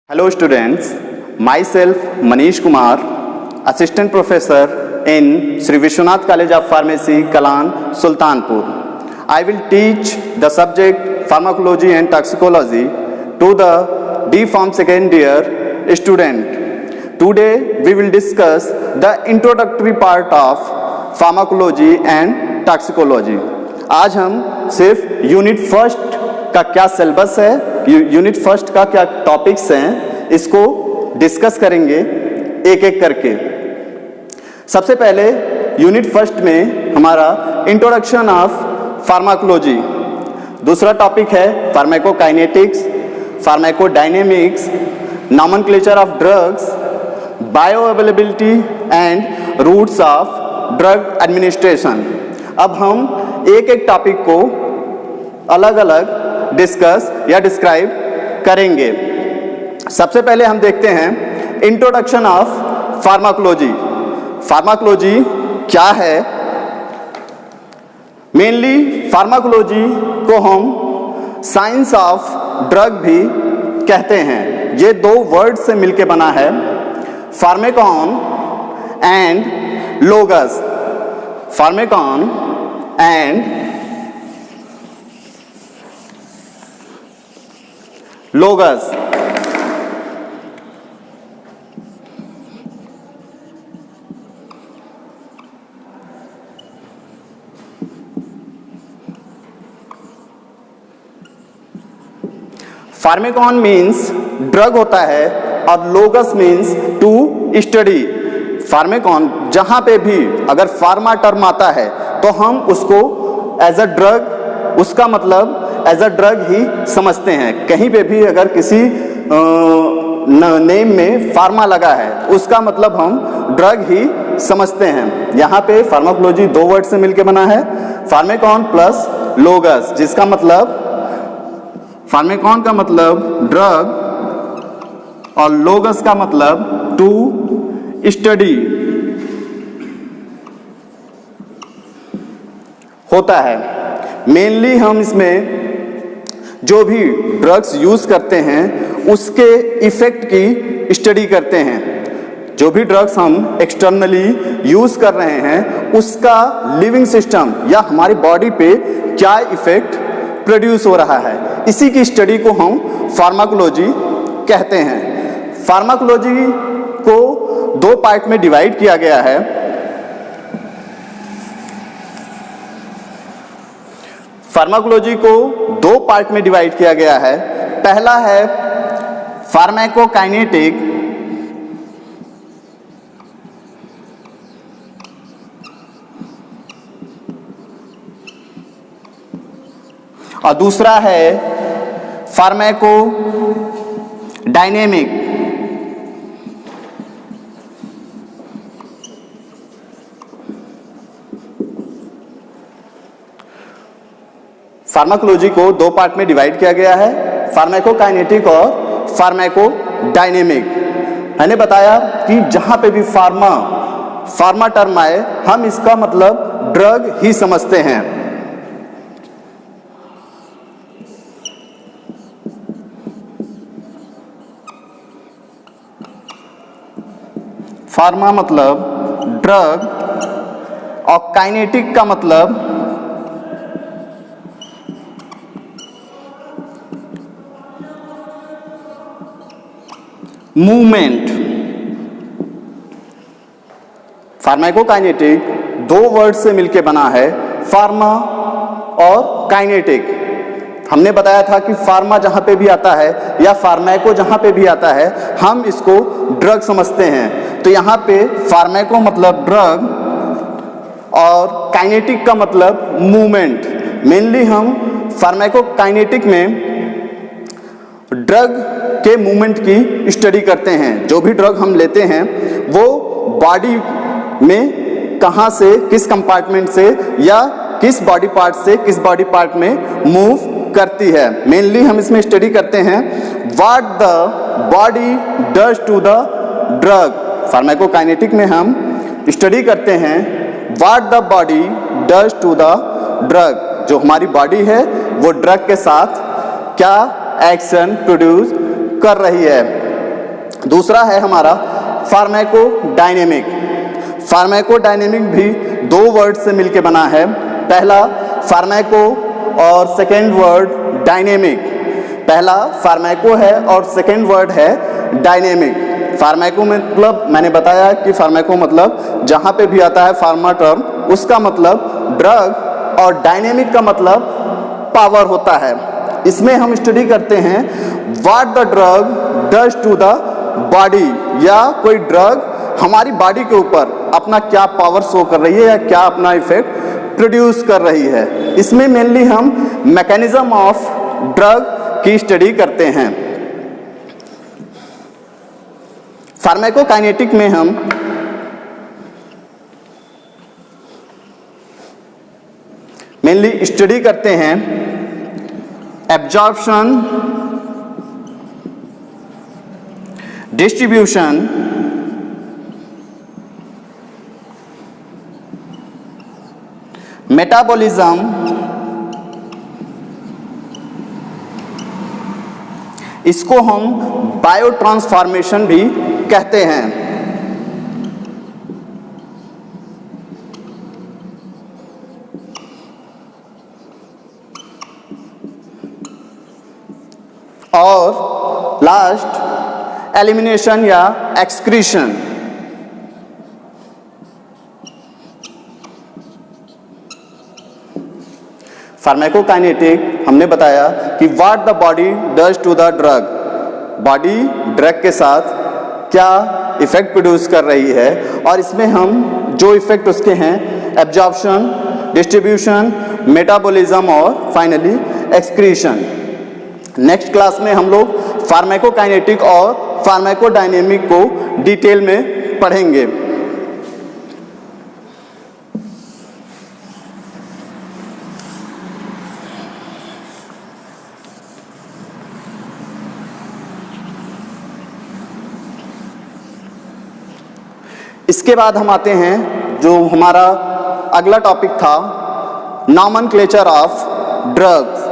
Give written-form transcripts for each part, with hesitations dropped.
Hello students, myself Manish Kumar, Assistant Professor in Sri Vishwanath College of Pharmacy, Kalan, Sultanpur. I will teach the subject Pharmacology and Toxicology to the D Pharm second year student. Today we will discuss the introductory part of Pharmacology and Toxicology. आज हम सिर्फ unit first का क्या syllabus है, unit first का क्या topics हैं, इसको डिस्कस करेंगे एक एक करके। सबसे पहले यूनिट फर्स्ट में हमारा इंट्रोडक्शन ऑफ फार्माकोलॉजी, दूसरा टॉपिक है pharmacokinetics, pharmacodynamics, nomenclature of drugs, bioavailability and routes of drug administration. अब हम एक एक टॉपिक को अलग अलग डिस्कस या डिस्क्राइब करेंगे। सबसे पहले हम देखते हैं इंट्रोडक्शन ऑफ फार्माकोलॉजी। फार्माकोलॉजी क्या है? मेनली फार्माकोलॉजी को हम साइंस ऑफ ड्रग भी कहते हैं। ये दो वर्ड से मिलके बना है, pharmakon and logos. Pharmakon and logos. Pharmakon means drug होता है और logos means to study. Pharmakon जहां पे भी अगर फार्मा टर्म आता है तो हम उसको एज अ ड्रग, उसका मतलब एज अ ड्रग ही समझते हैं। कहीं पे भी अगर किसी नेम में फार्मा लगा है उसका मतलब हम ड्रग ही समझते हैं। यहाँ पे फार्माकोलॉजी दो वर्ड से मिलके बना है, फार्मेकॉन प्लस लोगस, जिसका मतलब फार्मेकॉन का मतलब ड्रग और लोगस का मतलब टू स्टडी होता है। मेनली हम इसमें जो भी ड्रग्स यूज करते हैं उसके इफेक्ट की स्टडी करते हैं। जो भी ड्रग्स हम एक्सटर्नली यूज कर रहे हैं उसका लिविंग सिस्टम या हमारी बॉडी पे क्या इफेक्ट प्रोड्यूस हो रहा है, इसी की स्टडी को हम फार्माकोलॉजी कहते हैं। फार्माकोलॉजी को दो पार्ट में डिवाइड किया गया है। फार्माकोलॉजी को दो पार्ट में डिवाइड किया गया है। पहला है फार्माकोकाइनेटिक और दूसरा है फार्माकोडायनेमिक। फार्माकोलॉजी को दो पार्ट में डिवाइड किया गया है, फार्माकोकाइनेटिक और फार्माकोडायनेमिक। मैंने बताया कि जहां पे भी फार्मा टर्म आए हम इसका मतलब ड्रग ही समझते हैं। फार्मा मतलब ड्रग और काइनेटिक का मतलब मूवमेंट। फार्माकोकाइनेटिक दो वर्ड से मिलके बना है, फार्मा और काइनेटिक। हमने बताया था कि फार्मा जहां पे भी आता है या फार्माको जहां पे भी आता है हम इसको ड्रग समझते हैं। तो यहाँ पे फार्माको मतलब ड्रग और काइनेटिक का मतलब मूवमेंट। मेनली हम फार्माकोकाइनेटिक में ड्रग के मूवमेंट की स्टडी करते हैं। जो भी ड्रग हम लेते हैं वो बॉडी में कहाँ से, किस कंपार्टमेंट से या किस बॉडी पार्ट से किस बॉडी पार्ट में मूव करती है। मेनली हम इसमें स्टडी करते हैं what the body does to the drug. Pharmacokinetic में हम स्टडी करते हैं what the body does to the drug. जो हमारी बॉडी है वो ड्रग के साथ क्या एक्शन प्रोड्यूस कर रही है। दूसरा है हमारा फार्माकोडायनेमिक। फार्माकोडायनेमिक भी दो वर्ड से मिलके बना है, पहला फार्माको और सेकेंड वर्ड डायनेमिक। पहला फार्माको है और सेकेंड वर्ड है डायनेमिक। फार्माको मतलब मैंने बताया कि फार्माको मतलब जहाँ पे भी आता है फार्मा टर्म उसका मतलब ड्रग, और डायनेमिक का मतलब पावर होता है। इसमें हम स्टडी करते हैं what the drug does to the body, या कोई ड्रग हमारी बॉडी के ऊपर अपना क्या पावर शो कर रही है या क्या अपना इफेक्ट प्रोड्यूस कर रही है। इसमें मेनली हम मैकेनिज्म ऑफ ड्रग की स्टडी करते हैं। फार्माकोकाइनेटिक में हम मेनली स्टडी करते हैं एब्जॉर्प्शन, डिस्ट्रीब्यूशन, मेटाबॉलिज्म, इसको हम बायो ट्रांसफॉर्मेशन भी कहते हैं। और लास्ट एलिमिनेशन या एक्सक्रीशन। फार्माकोकाइनेटिक हमने बताया कि what the body does to the drug, body drug के साथ क्या इफेक्ट प्रोड्यूस कर रही है, और इसमें हम जो इफेक्ट उसके हैं एब्जॉर्प्शन, डिस्ट्रीब्यूशन, मेटाबॉलिज्म और फाइनली एक्सक्रीशन। नेक्स्ट क्लास में हम लोग फार्माकोकाइनेटिक और फार्माकोडायनेमिक को डिटेल में पढ़ेंगे। इसके बाद हम आते हैं जो हमारा अगला टॉपिक था, nomenclature of drugs.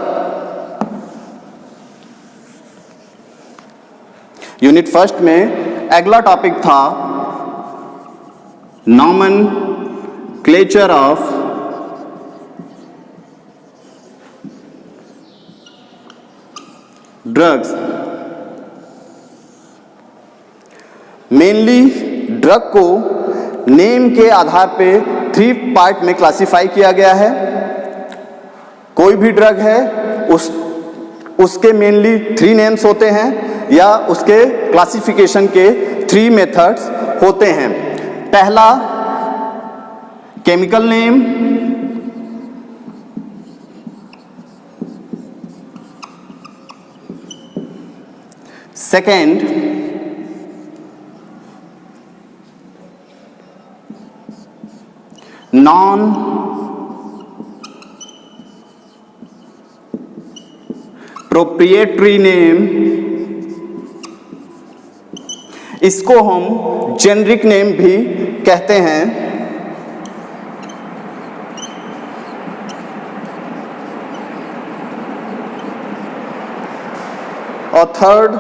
Unit first में अगला टॉपिक था nomenclature of drugs. Mainly drug को नेम के आधार पे 3 पार्ट में क्लासिफाई किया गया है। कोई भी ड्रग है उसके मेनली 3 नेम्स होते हैं या उसके क्लासिफिकेशन के 3 मेथड्स होते हैं। पहला chemical name, second non proprietary name, इसको हम जेनरिक नेम भी कहते हैं। और थर्ड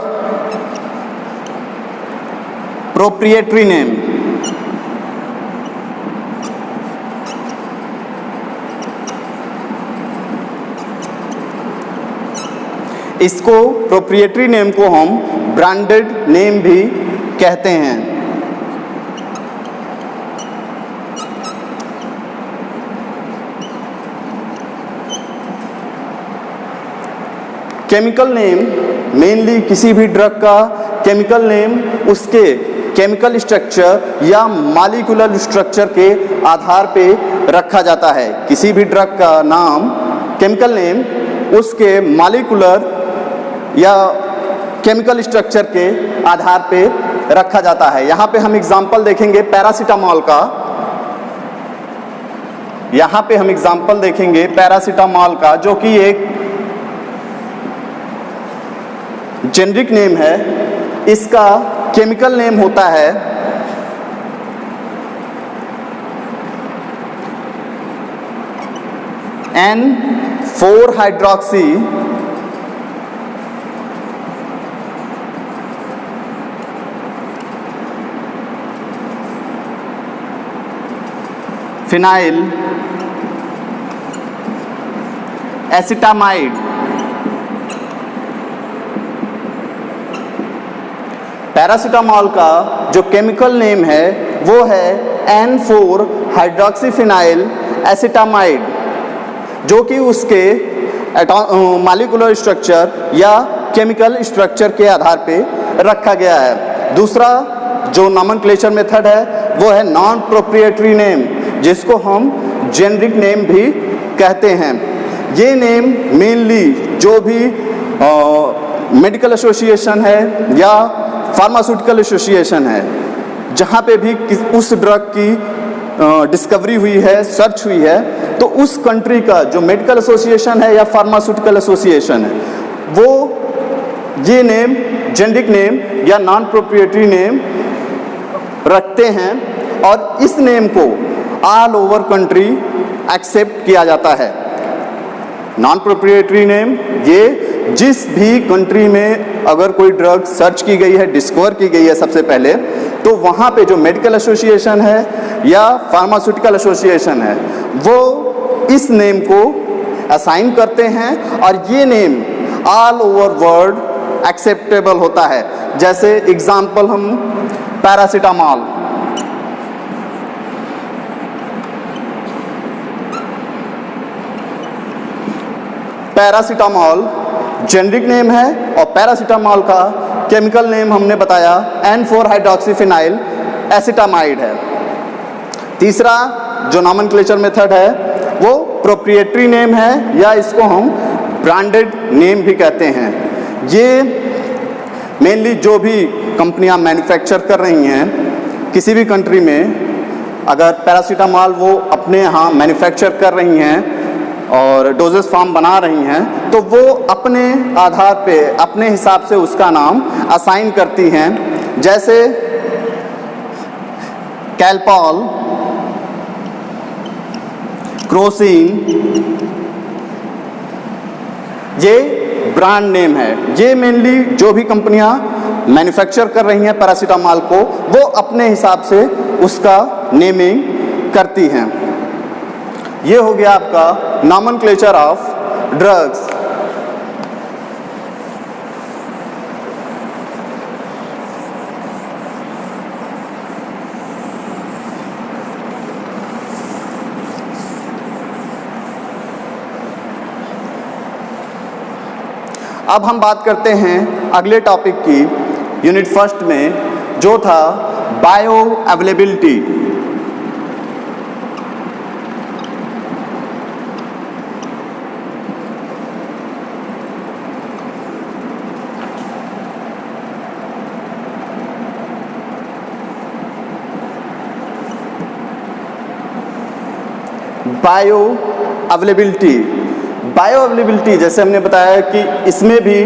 प्रोप्रिएटरी नेम। इसको प्रोप्रिएटरी नेम को हम ब्रांडेड नेम भी कहते हैं। केमिकल नेम मेनली किसी भी ड्रग का केमिकल नेम उसके केमिकल स्ट्रक्चर या मॉलिक्यूलर स्ट्रक्चर के आधार पे रखा जाता है। किसी भी ड्रग का नाम केमिकल नेम उसके मॉलिक्यूलर या केमिकल स्ट्रक्चर के आधार पे रखा जाता है। यहाँ पे हम एग्जाम्पल देखेंगे पैरासीटामॉल का। यहाँ पे हम एग्जाम्पल देखेंगे पैरासीटामॉल का, जो कि एक जेनरिक नेम है। इसका केमिकल नेम होता है N4-हाइड्रोक्सी फिनाइल एसिटामाइड। पैरासीटामोल का जो केमिकल नेम है वो है N4 हाइड्रोक्सीफिनाइल एसिटामाइड, जो कि उसके मॉलिक्यूलर स्ट्रक्चर या केमिकल स्ट्रक्चर के आधार पे रखा गया है। दूसरा जो नॉमेनक्लेचर मेथड है वो है नॉन प्रोप्रिएटरी नेम, जिसको हम जेनरिक नेम भी कहते हैं। ये नेम मेनली जो भी मेडिकल एसोसिएशन है या फार्मास्यूटिकल एसोसिएशन है, जहाँ पे भी उस ड्रग की डिस्कवरी हुई है, सर्च हुई है, तो उस कंट्री का जो मेडिकल एसोसिएशन है या फार्मास्यूटिकल एसोसिएशन है, वो ये नेम जेनरिक नेम या नॉन प्रोप्रिएटरी नेम रखते हैं और इस नेम को ऑल ओवर कंट्री एक्सेप्ट किया जाता है। नॉन प्रोप्रिएटरी नेम ये जिस भी कंट्री में अगर कोई ड्रग सर्च की गई है, डिस्कवर की गई है सबसे पहले, तो वहाँ पे जो मेडिकल एसोसिएशन है या फार्मास्यूटिकल एसोसिएशन है वो इस नेम को असाइन करते हैं और ये name all over world acceptable होता है। जैसे एग्जाम्पल हम पैरासीटामोल, पैरासीटामोल जेनरिक नेम है और पैरासीटामोल का केमिकल नेम हमने बताया N4 हाइड्रोक्सीफिनाइल एसिटामाइड है। तीसरा जो नॉमेनक्लेचर मेथड है वो प्रोप्रिएटरी नेम है या इसको हम ब्रांडेड नेम भी कहते हैं। ये मेनली जो भी कंपनियां मैन्युफैक्चर कर रही हैं किसी भी कंट्री में, अगर पैरासीटामोल वो अपने यहाँ मैन्युफैक्चर कर रही हैं और डोजेस फॉर्म बना रही हैं, तो वो अपने आधार पे अपने हिसाब से उसका नाम असाइन करती हैं। जैसे कैलपॉल, क्रोसिन, ये ब्रांड नेम है। ये मेनली जो भी कंपनियां मैन्युफैक्चर कर रही हैं पैरासीटामोल को, वो अपने हिसाब से उसका नेमिंग करती हैं। ये हो गया आपका नॉमेनक्लेचर ऑफ ड्रग्स। अब हम बात करते हैं अगले टॉपिक की, यूनिट फर्स्ट में, जो था bio availability. Bio availability, bio availability जैसे हमने बताया कि इसमें भी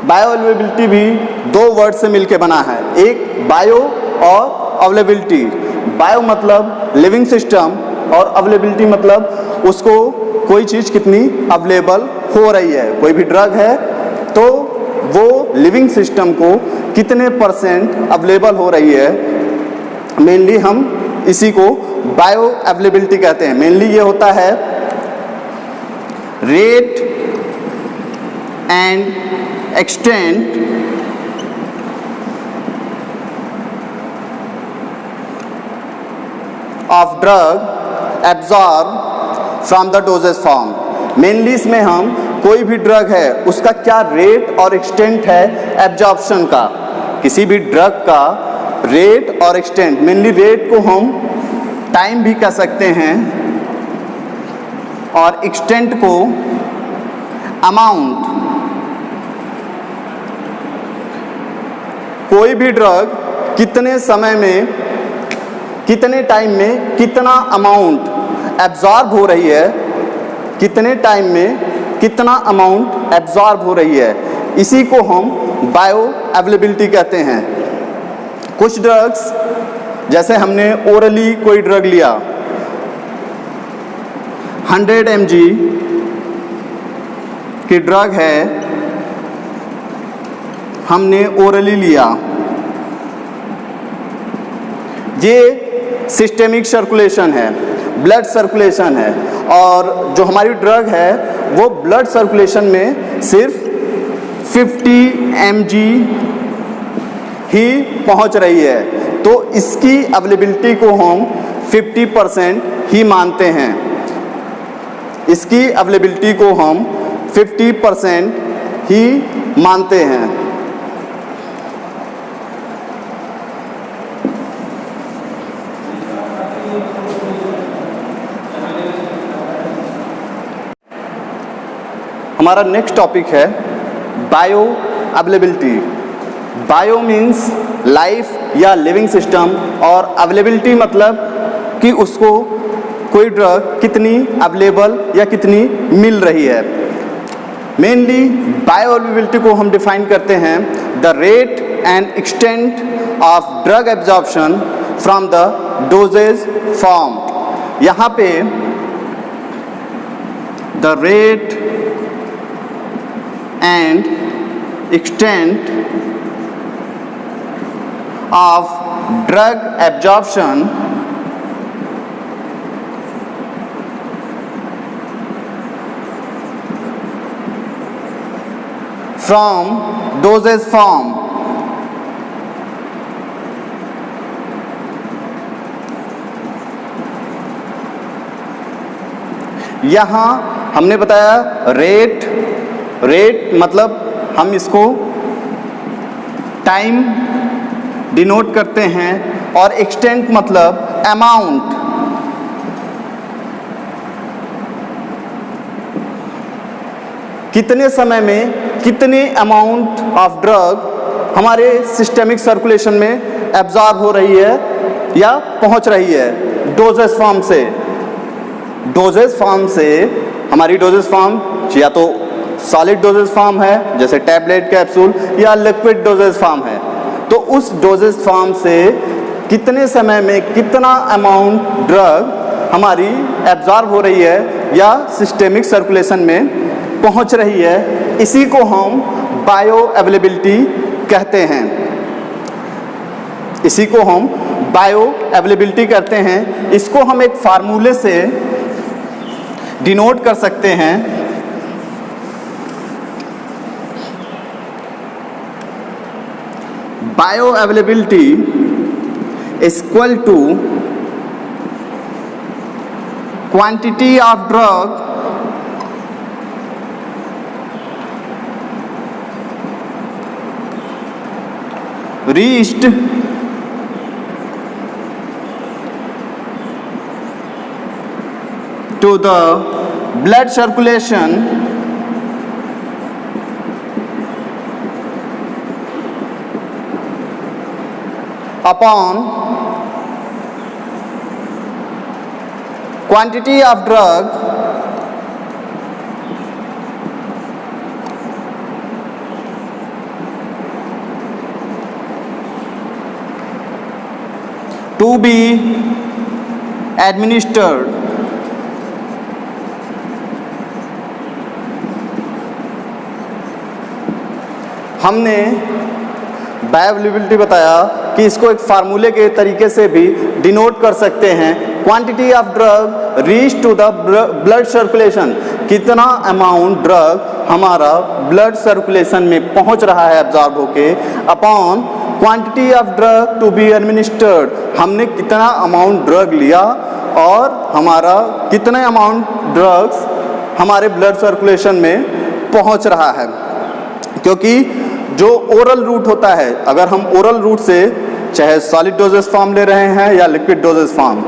बायो अवेलेबिलिटी भी दो वर्ड से मिलके बना है, एक बायो और अवेलेबिलिटी। बायो मतलब लिविंग सिस्टम और अवेलेबिलिटी मतलब उसको कोई चीज़ कितनी अवेलेबल हो रही है। कोई भी ड्रग है तो वो लिविंग सिस्टम को कितने % अवेलेबल हो रही है, मेनली हम इसी को बायो अवेलेबिलिटी कहते हैं। मेनली ये होता है rate and extent of drug absorb from the doses form. Mainly इसमें हम कोई भी ड्रग है उसका क्या रेट और एक्सटेंट है एब्जॉर्प्शन का, किसी भी ड्रग का रेट और एक्सटेंट। मेनली रेट को हम टाइम भी कह सकते हैं और एक्सटेंट को अमाउंट। कोई भी ड्रग कितने समय में, कितने टाइम में कितना अमाउंट एब्जॉर्ब हो रही है, कितने टाइम में कितना अमाउंट एब्जॉर्ब हो रही है, इसी को हम बायो अवेलेबिलिटी कहते हैं। कुछ ड्रग्स, जैसे हमने ओरली कोई ड्रग लिया, 100 mg की ड्रग है, हमने ओरली लिया, ये सिस्टेमिक सर्कुलेशन है, ब्लड सर्कुलेशन है, और जो हमारी ड्रग है वो ब्लड सर्कुलेशन में सिर्फ 50 mg ही पहुंच रही है, तो इसकी अवेलेबिलिटी को हम 50% ही मानते हैं। इसकी अवेलेबिलिटी को हम 50% ही मानते हैं। हमारा नेक्स्ट टॉपिक है bio availability. Bio means life या लिविंग सिस्टम, और अवेलेबिलिटी मतलब कि उसको कोई ड्रग कितनी अवेलेबल या कितनी मिल रही है। मेनली बायो अवेलेबिलिटी को हम डिफाइन करते हैं the rate and extent of drug absorption from the doses form. यहाँ पे the rate and extent of drug absorption from dosage form। यहाँ हमने बताया रेट मतलब हम इसको टाइम डिनोट करते हैं, और एक्सटेंट मतलब अमाउंट। कितने समय में कितने अमाउंट ऑफ ड्रग हमारे सिस्टेमिक सर्कुलेशन में एब्जॉर्ब हो रही है या पहुंच रही है डोजेज फॉर्म से। डोजेज फॉर्म से हमारी डोजेज फॉर्म या तो सॉलिड डोजेज फॉर्म है जैसे टैबलेट, कैप्सूल, या लिक्विड डोजेज फॉर्म है, तो उस डोजेज फॉर्म से कितने समय में कितना अमाउंट ड्रग हमारी एब्जॉर्ब हो रही है या सिस्टेमिक सर्कुलेशन में पहुंच रही है, इसी को हम बायो अवेलेबिलिटी कहते हैं। इसी को हम बायो अवेलेबिलिटी कहते हैं। इसको हम एक फार्मूले से डिनोट कर सकते हैं। Bioavailability is equal to quantity of drug reached to the blood circulation upon quantity of drug to be administered। हमने बायोअवेलेबिलिटी बताया कि इसको एक फार्मूले के तरीके से भी डिनोट कर सकते हैं। Quantity of drug reach to the blood circulation, कितना अमाउंट ड्रग हमारा ब्लड सर्कुलेशन में पहुंच रहा है एब्जॉर्ब होके, upon quantity of drug to be administered, हमने कितना अमाउंट ड्रग लिया और हमारा कितने अमाउंट ड्रग्स हमारे ब्लड सर्कुलेशन में पहुंच रहा है। क्योंकि जो ओरल रूट होता है, अगर हम ओरल रूट से चाहे सॉलिड डोजेस फॉर्म ले रहे हैं या लिक्विड डोजेस फॉर्म,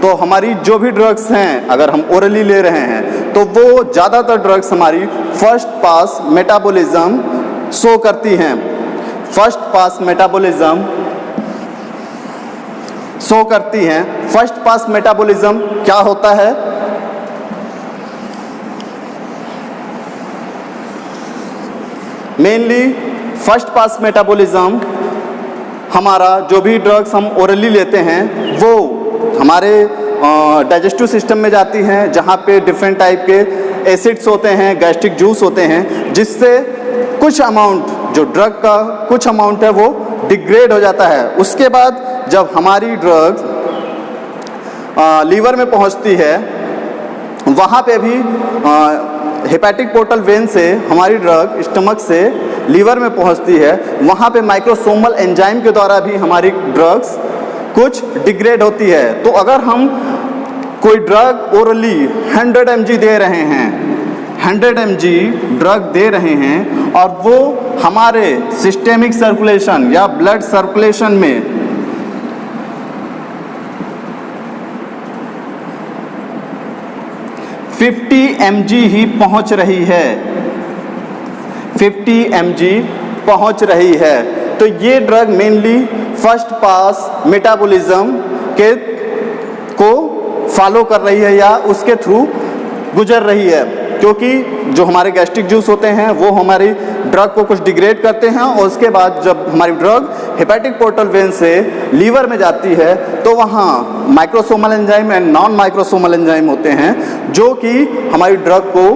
तो हमारी जो भी ड्रग्स हैं अगर हम ओरली ले रहे हैं तो वो ज़्यादातर ड्रग्स हमारी फर्स्ट पास मेटाबॉलिज्म शो करती हैं। फर्स्ट पास मेटाबॉलिज्म शो करती हैं। फर्स्ट पास मेटाबॉलिज्म क्या होता है? मेनली फर्स्ट पास मेटाबॉलिज्म हमारा जो भी ड्रग्स हम ओरली लेते हैं वो हमारे डाइजेस्टिव सिस्टम में जाती हैं, जहाँ पे डिफरेंट टाइप के एसिड्स होते हैं, गैस्ट्रिक जूस होते हैं, जिससे कुछ अमाउंट जो ड्रग का कुछ अमाउंट है वो डिग्रेड हो जाता है। उसके बाद जब हमारी ड्रग्स लीवर में पहुंचती है, वहाँ पे भी हेपेटिक पोर्टल वेन से हमारी ड्रग स्टमक से लीवर में पहुंचती है, वहाँ पे माइक्रोसोमल एंजाइम के द्वारा भी हमारी ड्रग्स कुछ डिग्रेड होती है। तो अगर हम कोई ड्रग ओरली 100 mg दे रहे हैं, 100 mg ड्रग दे रहे हैं और वो हमारे सिस्टेमिक सर्कुलेशन या ब्लड सर्कुलेशन में mg ही पहुंच रही है, 50 mg पहुंच रही है, तो ये drug mainly first pass metabolism के को फॉलो कर रही है या उसके थ्रू गुजर रही है, क्योंकि जो हमारे गैस्ट्रिक जूस होते हैं वो हमारी ड्रग को कुछ डिग्रेड करते हैं और उसके बाद जब हमारी ड्रग हेपेटिक पोर्टल वेन से लीवर में जाती है तो वहाँ microsomal enzyme and non microsomal enzyme होते हैं जो कि हमारी ड्रग को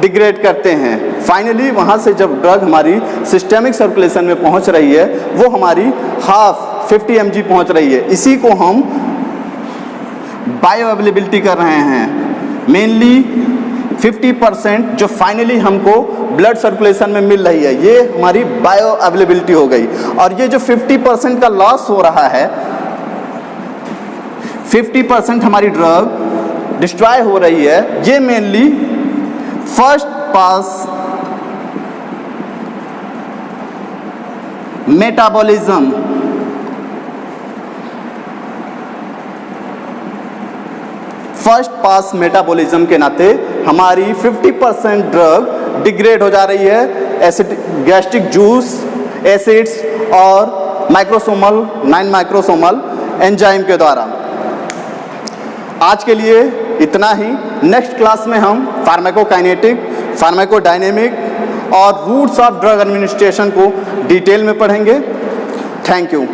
डिग्रेड करते हैं। फाइनली वहाँ से जब ड्रग हमारी सिस्टेमिक सर्कुलेशन में पहुँच रही है वो हमारी 50 mg पहुँच रही है। इसी को हम बायो अवेलेबिलिटी कर रहे हैं, मेनली 50% जो फाइनली हमको ब्लड सर्कुलेशन में मिल रही है, ये हमारी बायो अवेलेबिलिटी हो गई। और ये जो 50% का लॉस हो रहा है, 50% हमारी ड्रग डिस्ट्रॉय हो रही है, ये mainly first pass metabolism first pass metabolism के नाते हमारी 50% ड्रग डिग्रेड हो जा रही है एसिड गैस्ट्रिक जूस, एसिड्स और माइक्रोसोमल 9 माइक्रोसोमल एंजाइम के द्वारा। आज के लिए इतना ही। नेक्स्ट क्लास में हम फार्माकोकाइनेटिक, फार्माकोडायनेमिक और रूट्स ऑफ ड्रग एडमिनिस्ट्रेशन को डिटेल में पढ़ेंगे। Thank you.